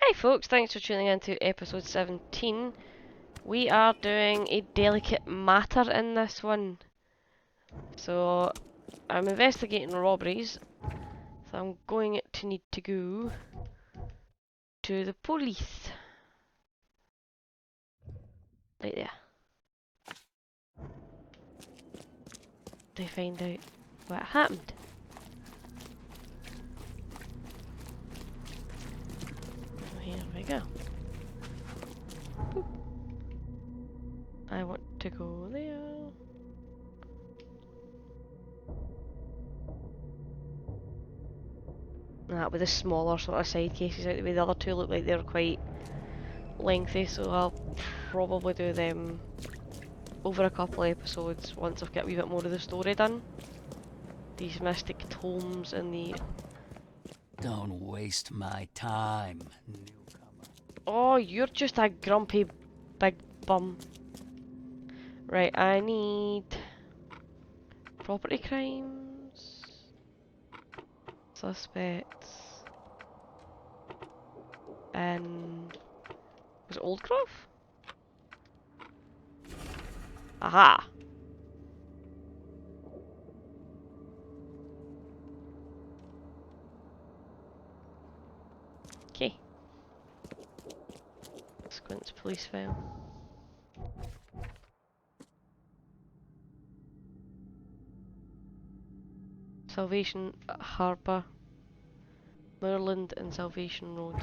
Hi folks, thanks for tuning in to episode 17. We are doing a delicate matter in this one. So, I'm investigating robberies, so I'm going to need to go to the police. Right there. To find out what happened. Here we go. Boop. I want to go there. That with the smaller sort of side cases out the way. The other two look like they're quite lengthy, so I'll probably do them over a couple of episodes once I've got a wee bit more of the story done. These mystic tomes and the... Don't waste my time, newcomer. Oh, you're just a grumpy big bum. Right, I need... property crimes... suspects... and... was it Old Grove? Aha! Okay. Squint's police file. Salvation Harbour. Moorland and Salvation Road.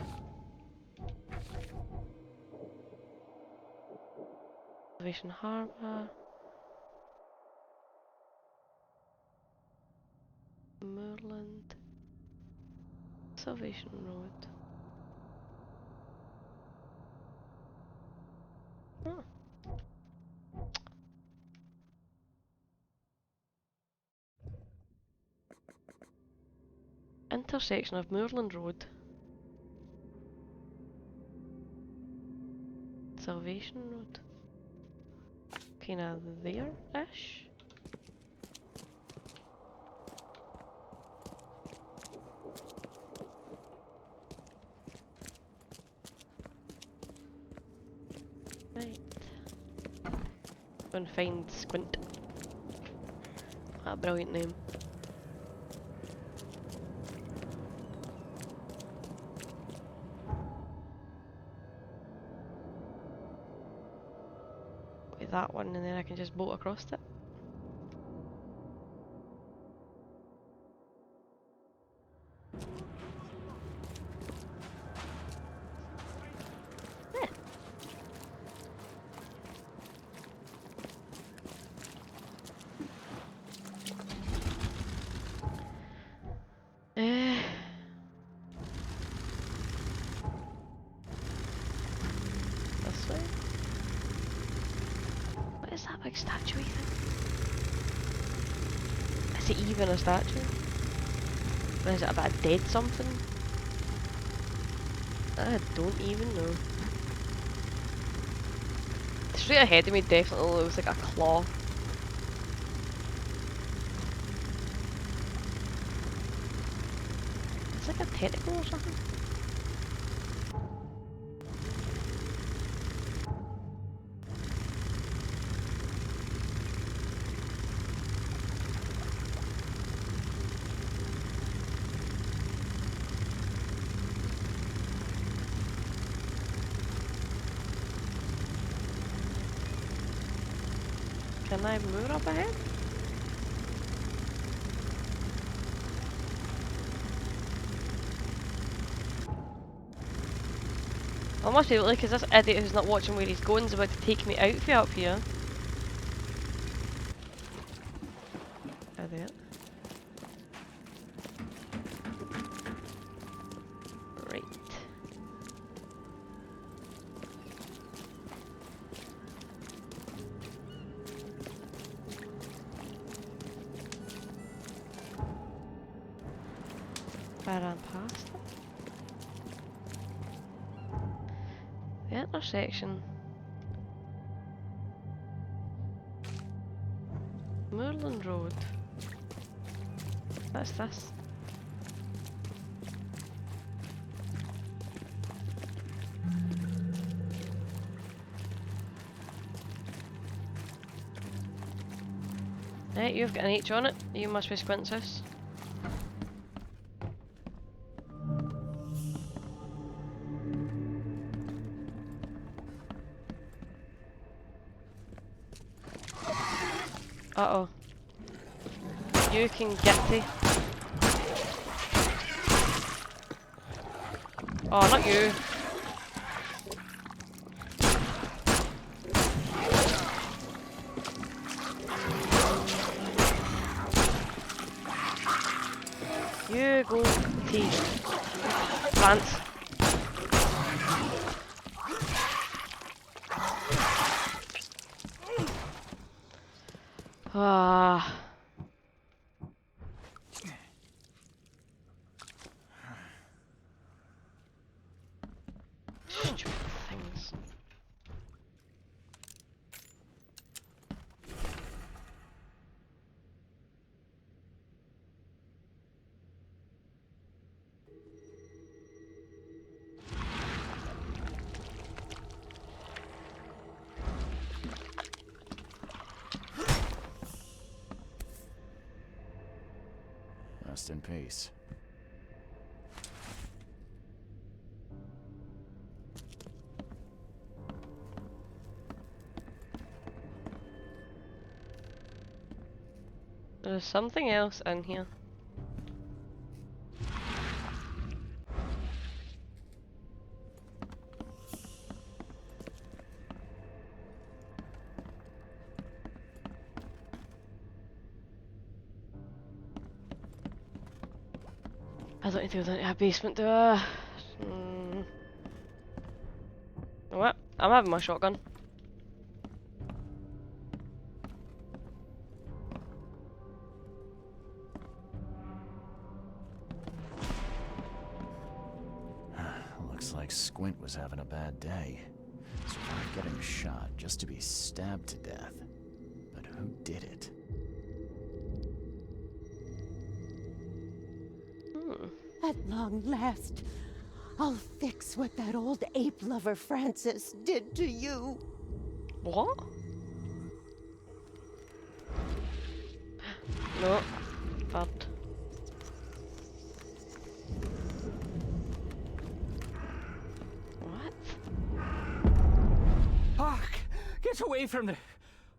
Salvation Harbour. Moorland. Salvation Road. Oh. Intersection of Moorland Road. Salvation Road. Kinda there-ish? Right. Go and find Squint. What a brilliant name. With that one and then I can just boat across it. Yeah. This way? What is that big statue thing? Is it even a statue? Or is it about a dead something? I don't even know. Straight ahead of me definitely looks like a claw. It's like a tentacle or something. Can I move up ahead? I must be able to, because this idiot who's not watching where he's going is about to take me out for up here. Idiot. Right. I ran past it. The intersection. Moorland Road. That's this. Right, you've got an H on it. You must be Squint's house. Uh-oh. You can get to. Oh, not you. You go T. France. Ah. Stupid things. Rest in peace. There's something else in here. I don't need to go down to a basement, do I? What? I'm having my shotgun. Looks like Squint was having a bad day. Survived getting shot just to be stabbed to death. But who did it? At long last, I'll fix what that old ape lover Francis did to you. What? No. Bad. What? Hark! Get away from the...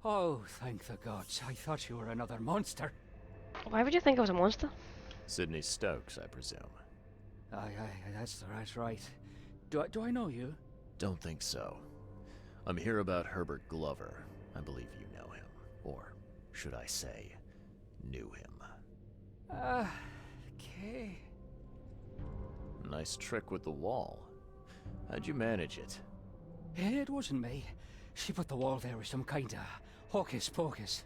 Oh, thank the gods. I thought you were another monster. Why would you think I was a monster? Sydney Stokes, I presume. Aye, that's right. Do I know you? Don't think so. I'm here about Herbert Glover. I believe you know him. Or, should I say, knew him. Okay. Nice trick with the wall. How'd you manage it? It wasn't me. She put the wall there with some kind of hocus pocus.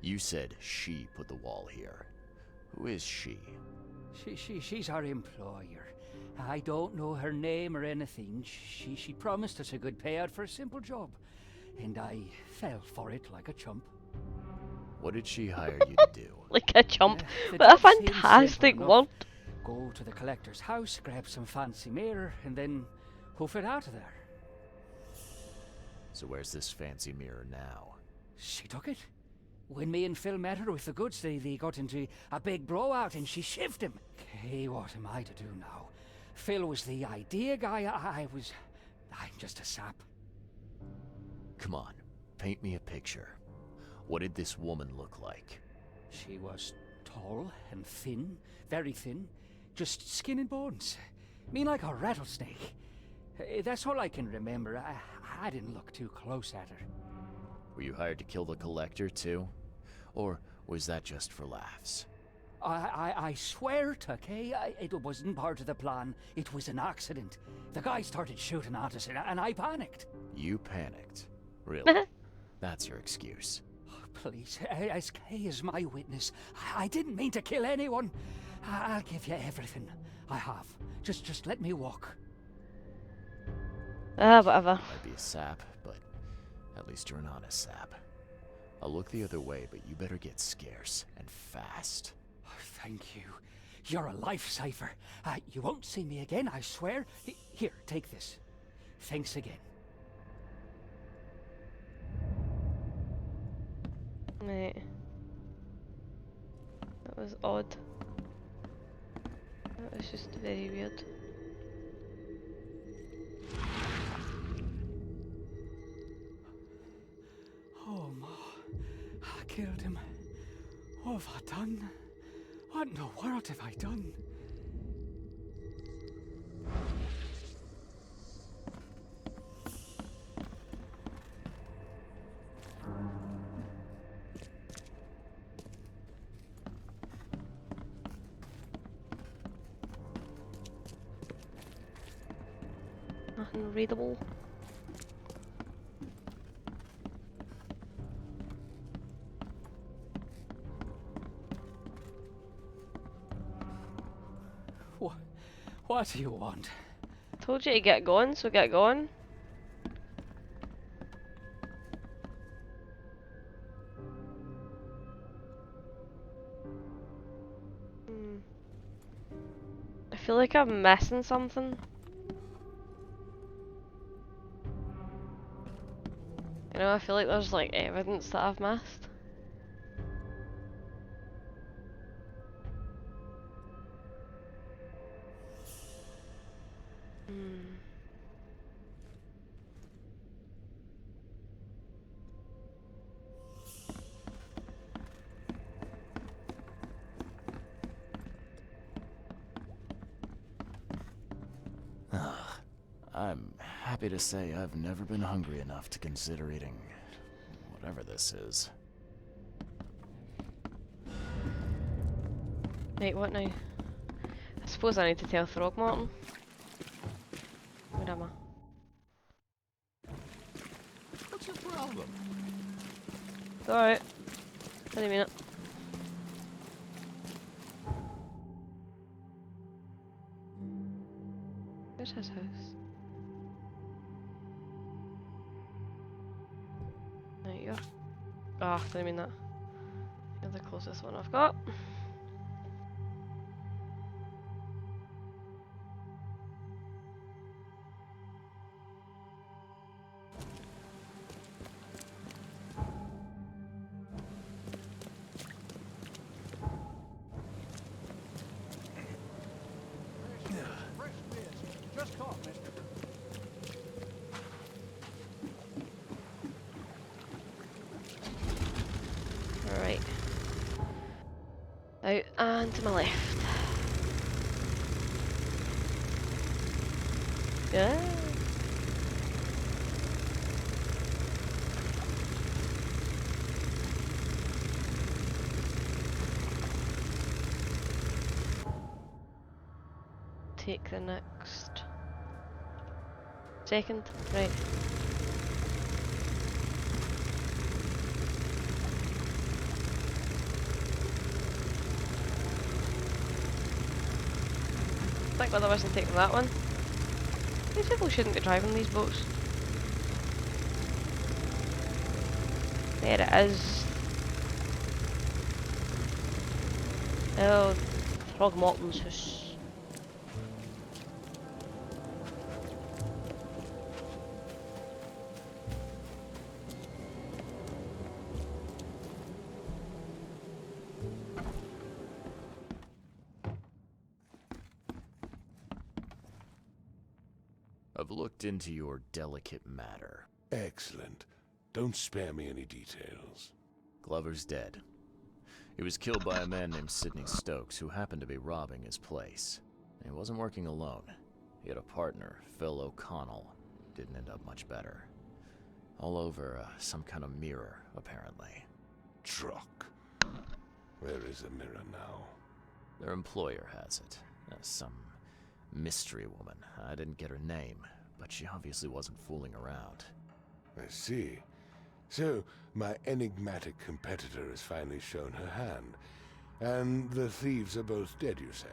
You said she put the wall here. Who is she? She's our employer. I don't know her name or anything. She promised us a good payout for a simple job. And I fell for it like a chump. What did she hire you to do? Like a chump. The What a job seemed fantastic simple word. enough. Go to the collector's house, grab some fancy mirror, and then hoof it out of there. So where's this fancy mirror now? She took it. When me and Phil met her with the goods, they got into a big blowout and she shivved him. Okay, what am I to do now? Phil was the idea guy, I'm just a sap. Come on, paint me a picture. What did this woman look like? She was tall and thin, very thin, just skin and bones. Mean like a rattlesnake. That's all I can remember. I didn't look too close at her. Were you hired to kill the collector too? Or was that just for laughs? I swear to Kay, it wasn't part of the plan. It was an accident. The guy started shooting at us and I panicked. You panicked? Really? That's your excuse. Oh, please, as Kay is my witness, I didn't mean to kill anyone. I'll give you everything. I have. Just let me walk. Whatever. Might be a sap, but at least you're an honest sap. I'll look the other way, but you better get scarce, and fast. Oh, thank you. You're a lifesaver. You won't see me again, I swear. Here, take this. Thanks again. Right. was odd. That was just very weird. Oh, Ma. I killed him. What have I done? What in the world have I done? Nothing readable. What do you want? Told you to get going, so get going. I feel like I'm missing something. You know, I feel like there's like evidence that I've missed. I'm happy to say I've never been hungry enough to consider eating whatever this is. Right, what now? I suppose I need to tell Throgmorton. Where am I? What's your problem? It's alright. Didn't mean it. Where's his house? There you go. Ah, didn't mean that. You're the closest one I've got. Just caught, mister. Right. Out and to my left. Yeah. Take the next second, right. I think otherwise I'm taking that one. These people shouldn't be driving these boats. There it is. Oh, Throgmorton's house. I've looked into your delicate matter. Excellent. Don't spare me any details. Glover's dead. He was killed by a man named Sidney Stokes, who happened to be robbing his place. And he wasn't working alone. He had a partner, Phil O'Connell. Didn't end up much better. All over some kind of mirror, apparently. Truck. Where is the mirror now? Their employer has it. Some mystery woman. I didn't get her name, but she obviously wasn't fooling around. I see. So, my enigmatic competitor has finally shown her hand. And the thieves are both dead, you say?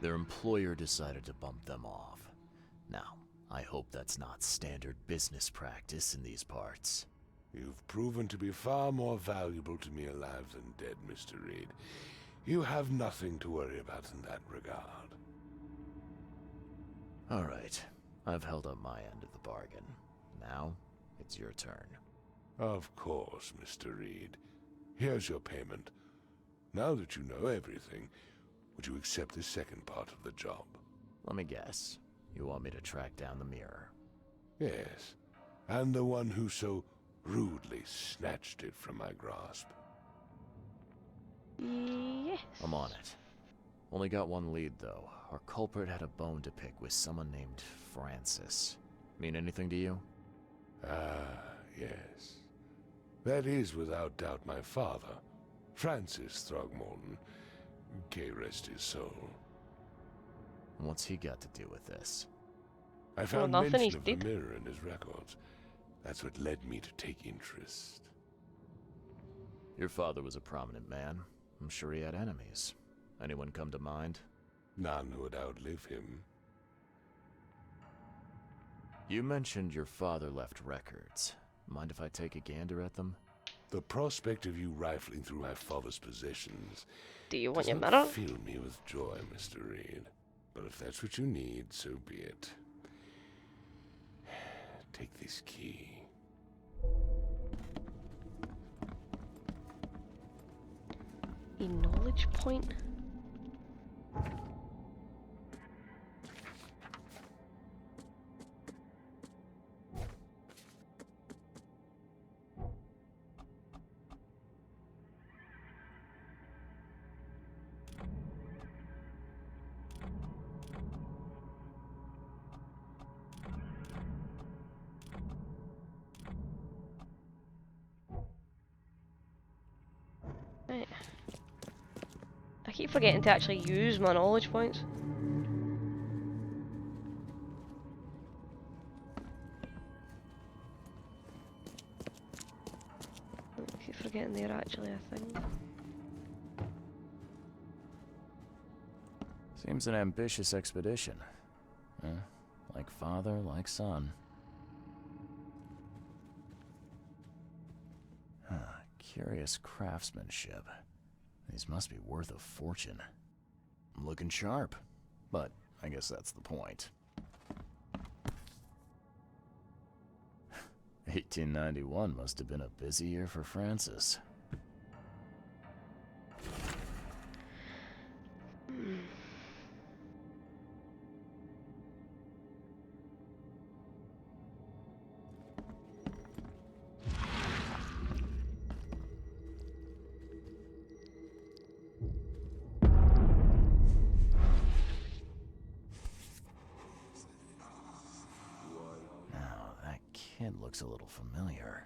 Their employer decided to bump them off. Now, I hope that's not standard business practice in these parts. You've proven to be far more valuable to me alive than dead, Mr. Reed. You have nothing to worry about in that regard. All right. I've held up my end of the bargain. Now, it's your turn. Of course, Mr. Reed. Here's your payment. Now that you know everything, would you accept the second part of the job? Let me guess. You want me to track down the mirror? Yes, and the one who so rudely snatched it from my grasp. Yes. I'm on it. Only got one lead, though. Our culprit had a bone to pick with someone named Francis. Mean anything to you? Ah, yes. That is without doubt my father, Francis Throgmorton. May rest his soul. What's he got to do with this? I found nothing, mention he's of the dead. mirror in his records. That's what led me to take interest. Your father was a prominent man. I'm sure he had enemies. Anyone come to mind? None who would outlive him. You mentioned your father left records. Mind if I take a gander at them? The prospect of you rifling through my father's possessions Do you want does your not mirror? fill me with joy, Mr. Reed. But if that's what you need, so be it. Take this key. A knowledge point? Right. I keep forgetting to actually use my knowledge points. I keep forgetting they're actually a thing. Seems an ambitious expedition. Like father, like son. Curious craftsmanship. These must be worth a fortune. I'm looking sharp, but I guess that's the point. 1891 must have been a busy year for Francis. Now, that kid looks a little familiar.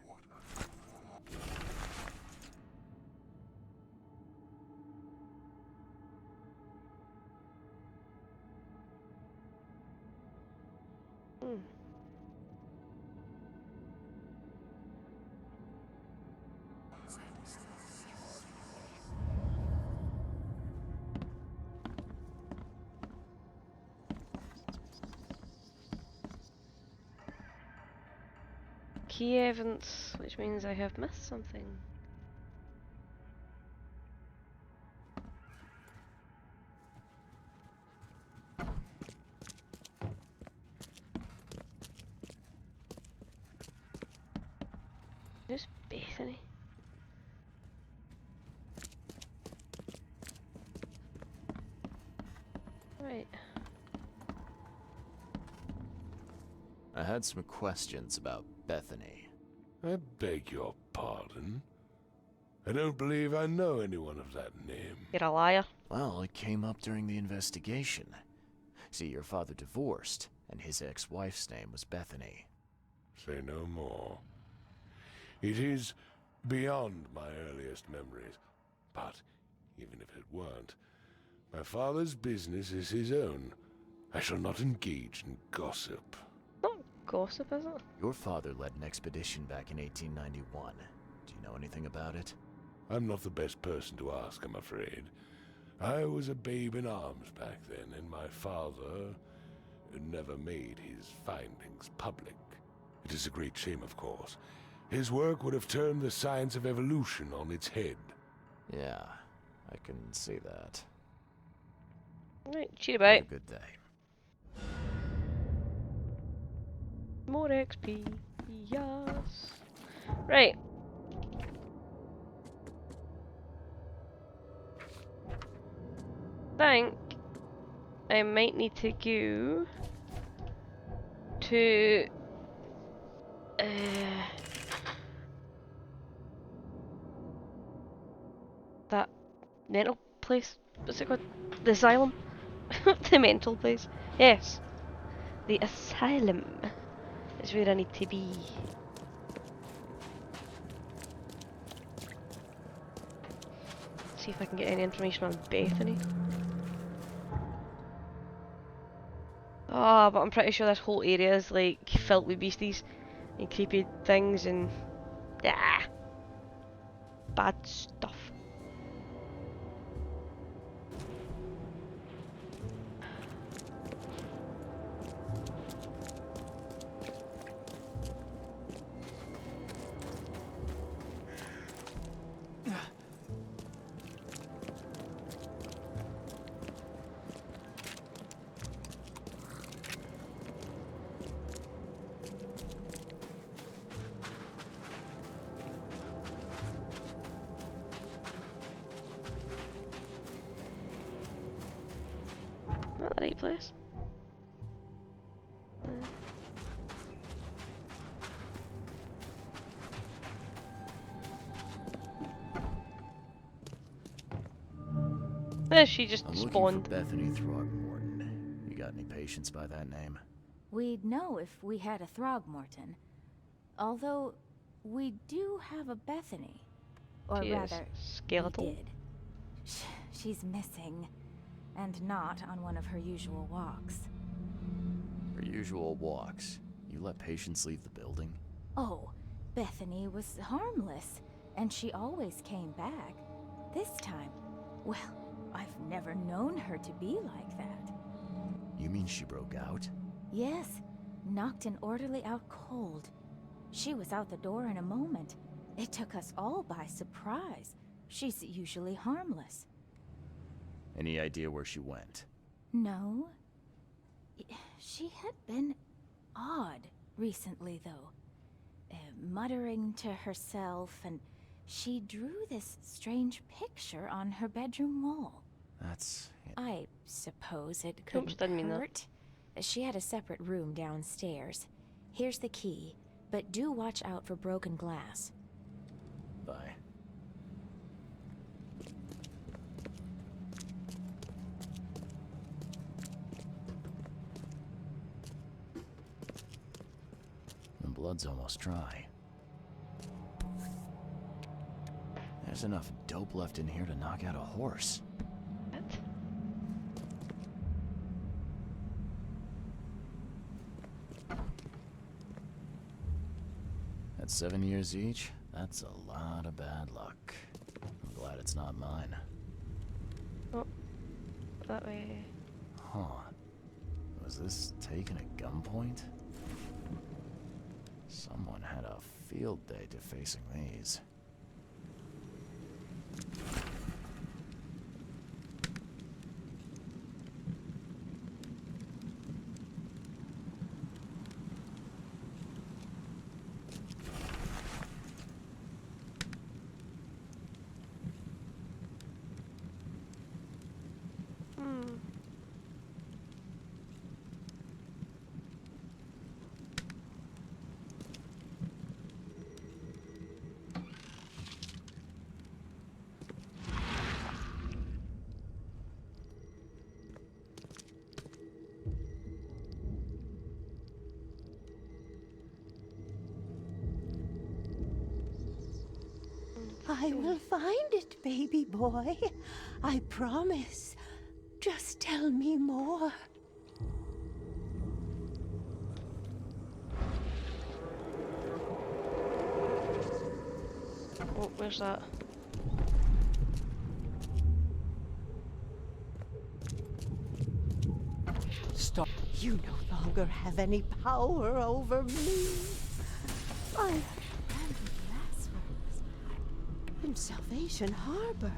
Key evidence, which means I have missed something. Who's Bethany? Right. I had some questions about Bethany. I beg your pardon. I don't believe I know anyone of that name. You're a liar. Well, it came up during the investigation. See, your father divorced, and his ex-wife's name was Bethany. Say no more. It is beyond my earliest memories. But even if it weren't, my father's business is his own. I shall not engage in gossip. Not gossip, is it? Your father led an expedition back in 1891. Do you know anything about it? I'm not the best person to ask, I'm afraid. I was a babe in arms back then, and my father never made his findings public. It is a great shame, of course. His work would have turned the science of evolution on its head. Yeah, I can see that. Right, cheat Have about. a good day. More XP. Yes. Right. think I might need to go to that mental place. What's it called? The asylum? The mental place. Yes. The asylum is where I need to be. See if I can get any information on Bethany. Oh, but I'm pretty sure this whole area is like filled with beasties and creepy things and bad stuff. Not the right place. She just I'm looking spawned. for Bethany Throgmorton. You got any patients by that name? We'd know if we had a Throgmorton. Although, we do have a Bethany. Or She is rather, skeletal. we did. She's missing. And not on one of her usual walks. Her usual walks. You let patients leave the building? Oh, Bethany was harmless. And she always came back. This time, well, I've never known her to be like that. You mean she broke out? Yes, knocked an orderly out cold. She was out the door in a moment. It took us all by surprise. She's usually harmless. Any idea where she went? No. She had been odd recently, though. Muttering to herself, and she drew this strange picture on her bedroom wall. That's... I suppose it Oops, couldn't didn't mean that. hurt. She had a separate room downstairs. Here's the key, but do watch out for broken glass. Bye. The blood's almost dry. There's enough dope left in here to knock out a horse. What? At 7 years each, that's a lot of bad luck. I'm glad it's not mine. Oh, that way. Huh. Was this taken at gunpoint? Someone had a field day defacing these. I will find it, baby boy. I promise. Just tell me more. Oh, where's that? Stop. You no longer have any power over me. I am Lazarus in Salvation Harbor.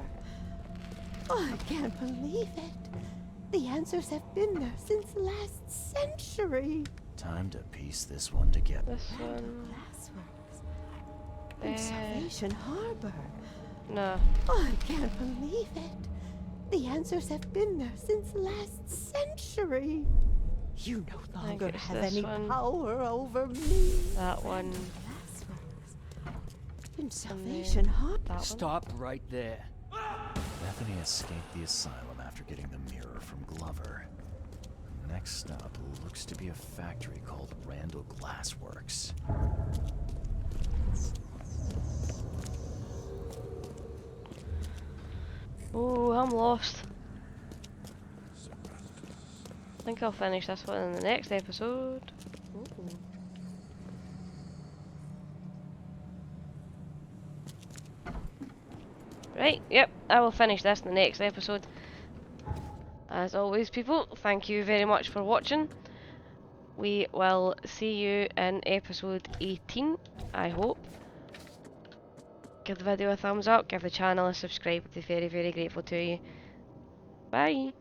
I can't believe it. The answers have been there since last century. Time to piece this one together. This one. Lazarus in Salvation Harbor. No. I can't believe it. The answers have been there since last century. You no I think longer it's have this any one. power over me. That one. In Salvation Harbor. That one. Stop right there. Bethany escaped the asylum after getting the mirror from Glover. Next stop looks to be a factory called Randall Glassworks. Oh, I'm lost. I think I'll finish this one in the next episode. Ooh. Right, yep, I will finish this in the next episode. As always, people, thank you very much for watching. We will see you in episode 18, I hope. Give the video a thumbs up, give the channel a subscribe, I'd be very, very grateful to you. Bye!